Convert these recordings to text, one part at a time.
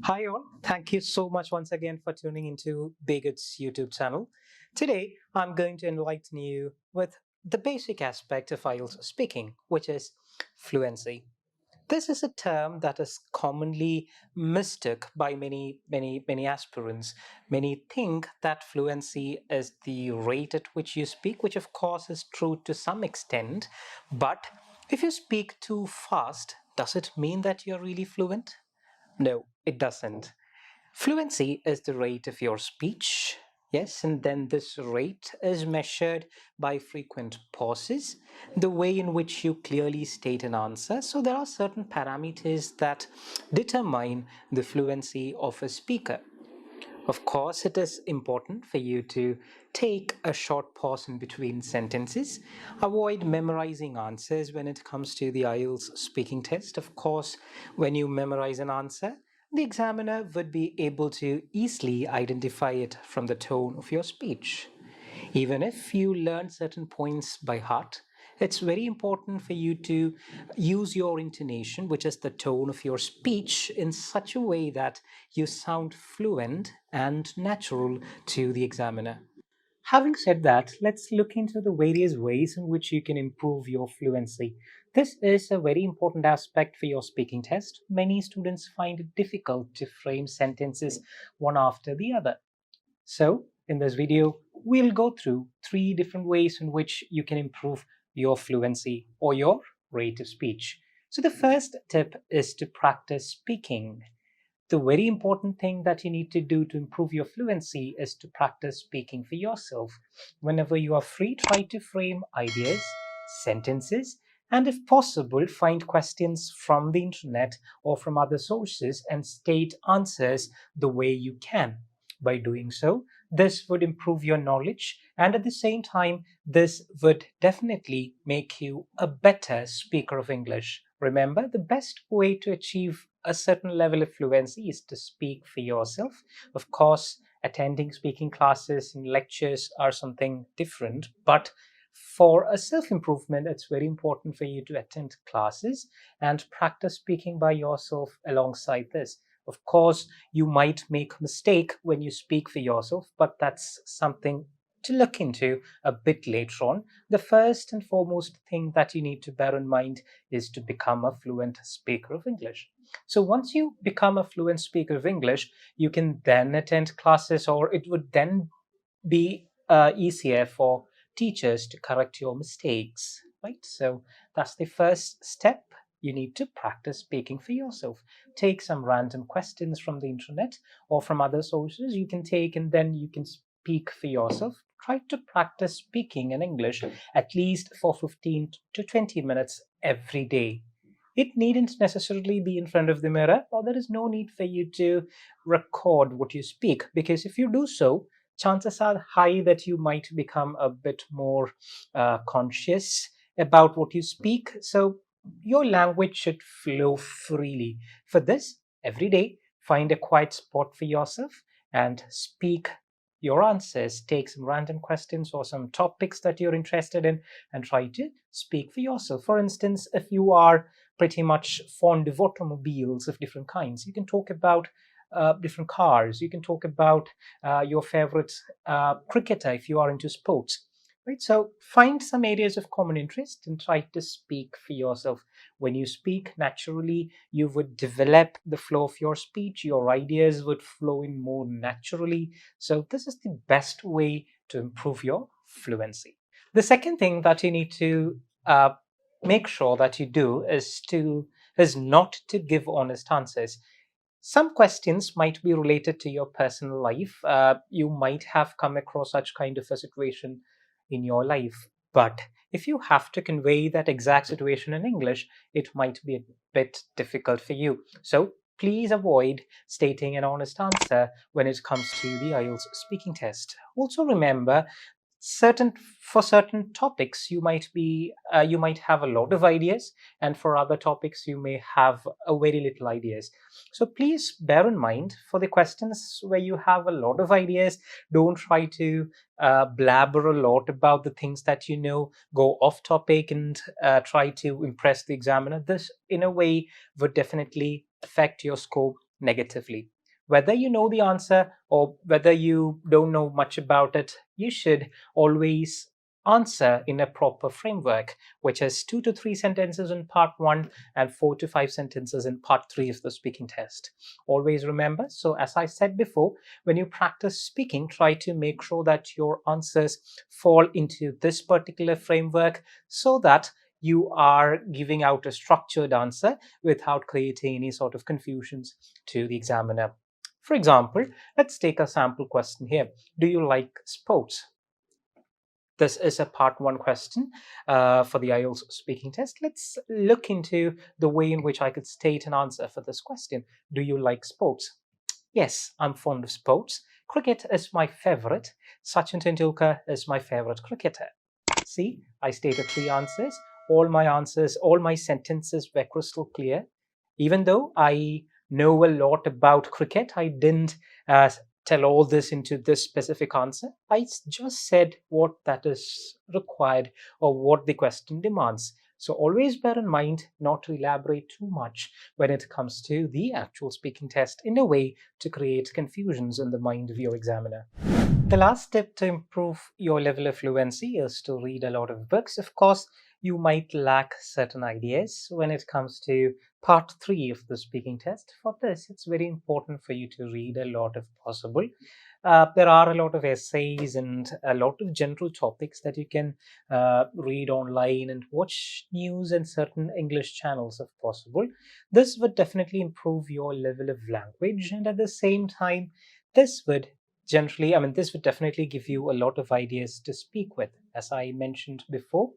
Hi all, thank you so much once again for tuning into B-GHUD's YouTube channel. Today, I'm going to enlighten you with the basic aspect of IELTS speaking, which is fluency. This is a term that is commonly mistook by many aspirants. Many think that fluency is the rate at which you speak, which of course is true to some extent. But if you speak too fast, does it mean that you're really fluent? No, it doesn't. Fluency is the rate of your speech. Yes, and then this rate is measured by frequent pauses, the way in which you clearly state an answer. So there are certain parameters that determine the fluency of a speaker. Of course, it is important for you to take a short pause in between sentences. Avoid memorizing answers when it comes to the IELTS speaking test. Of course, when you memorize an answer, the examiner would be able to easily identify it from the tone of your speech. Even if you learn certain points by heart, it's very important for you to use your intonation, which is the tone of your speech, in such a way that you sound fluent and natural to the examiner. Having said that, let's look into the various ways in which you can improve your fluency. This is a very important aspect for your speaking test. Many students find it difficult to frame sentences one after the other. So, in this video, we'll go through three different ways in which you can improve your fluency or your rate of speech. So, the first tip is to practice speaking. The very important thing that you need to do to improve your fluency is to practice speaking for yourself. Whenever you are free, try to frame ideas, sentences, and if possible, find questions from the internet or from other sources and state answers the way you can. By doing so, this would improve your knowledge, and at the same time, this would definitely make you a better speaker of English. Remember, the best way to achieve a certain level of fluency is to speak for yourself. Of course, attending speaking classes and lectures are something different, but for a self improvement, it's very important for you to attend classes and practice speaking by yourself alongside this. Of course, you might make a mistake when you speak for yourself, but that's something to look into a bit later on. The first and foremost thing that you need to bear in mind is to become a fluent speaker of English. So once you become a fluent speaker of English, you can then attend classes, or it would then be easier for teachers to correct your mistakes, right? So that's the first step. You need to practice speaking for yourself. Take some random questions from the internet or from other sources you can take, and then you can speak for yourself. Try to practice speaking in English at least for 15 to 20 minutes every day. It needn't necessarily be in front of the mirror, or there is no need for you to record what you speak, because if you do so, chances are high that you might become a bit more conscious about what you speak. So your language should flow freely. For this, every day, find a quiet spot for yourself and speak your answers. Take some random questions or some topics that you're interested in and try to speak for yourself. For instance, if you are pretty much fond of automobiles of different kinds, you can talk about different cars. You can talk about your favorite cricketer if you are into sports. Right? So find some areas of common interest and try to speak for yourself. When you speak naturally, you would develop the flow of your speech. Your ideas would flow in more naturally. So this is the best way to improve your fluency. The second thing that you need to make sure that you do is not to give honest answers. Some questions might be related to your personal life. You might have come across such kind of a situation in your life. But if you have to convey that exact situation in English, it might be a bit difficult for you. So please avoid stating an honest answer when it comes to the IELTS speaking test. Also remember, certain for certain topics you might have a lot of ideas, and for other topics you may have a very little ideas. So please bear in mind, for the questions where you have a lot of ideas, don't try to blabber a lot about the things that you know. Go off topic and try to impress the examiner. This in a way would definitely affect your score negatively. Whether you know the answer or whether you don't know much about it, you should always answer in a proper framework, which is 2 to 3 sentences in part 1 and 4 to 5 sentences in part 3 of the speaking test. Always remember, so as I said before, when you practice speaking, try to make sure that your answers fall into this particular framework so that you are giving out a structured answer without creating any sort of confusions to the examiner. For example, let's take a sample question here. Do you like sports? This is a part 1 question for the IELTS speaking test. Let's look into the way in which I could state an answer for this question. Do you like sports? Yes, I'm fond of sports. Cricket is my favorite. Sachin Tendulkar is my favorite cricketer. See, I stated 3 answers. All my sentences were crystal clear. Even though I know a lot about cricket, I didn't tell all this into this specific answer. I just said what that is required or what the question demands. So always bear in mind not to elaborate too much when it comes to the actual speaking test in a way to create confusions in the mind of your examiner. The last step to improve your level of fluency is to read a lot of books. Of course, you might lack certain ideas when it comes to part 3 of the speaking test. For this, it's very important for you to read a lot if possible. There are a lot of essays and a lot of general topics that you can read online and watch news and certain English channels if possible. This would definitely improve your level of language, and at the same time, this would this would definitely give you a lot of ideas to speak with. As I mentioned before,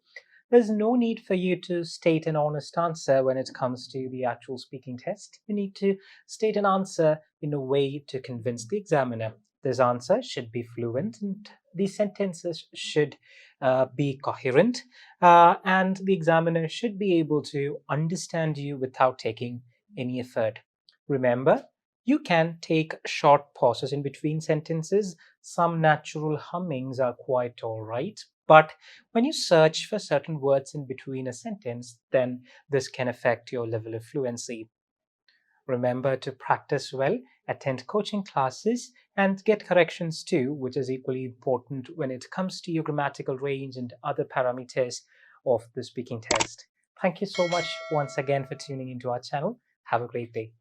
there's no need for you to state an honest answer when it comes to the actual speaking test. You need to state an answer in a way to convince the examiner. This answer should be fluent and the sentences should be coherent, and the examiner should be able to understand you without taking any effort. Remember, you can take short pauses in between sentences. Some natural hummings are quite all right, but when you search for certain words in between a sentence, then this can affect your level of fluency. Remember to practice well, attend coaching classes, and get corrections too, which is equally important when it comes to your grammatical range and other parameters of the speaking test. Thank you so much once again for tuning into our channel. Have a great day.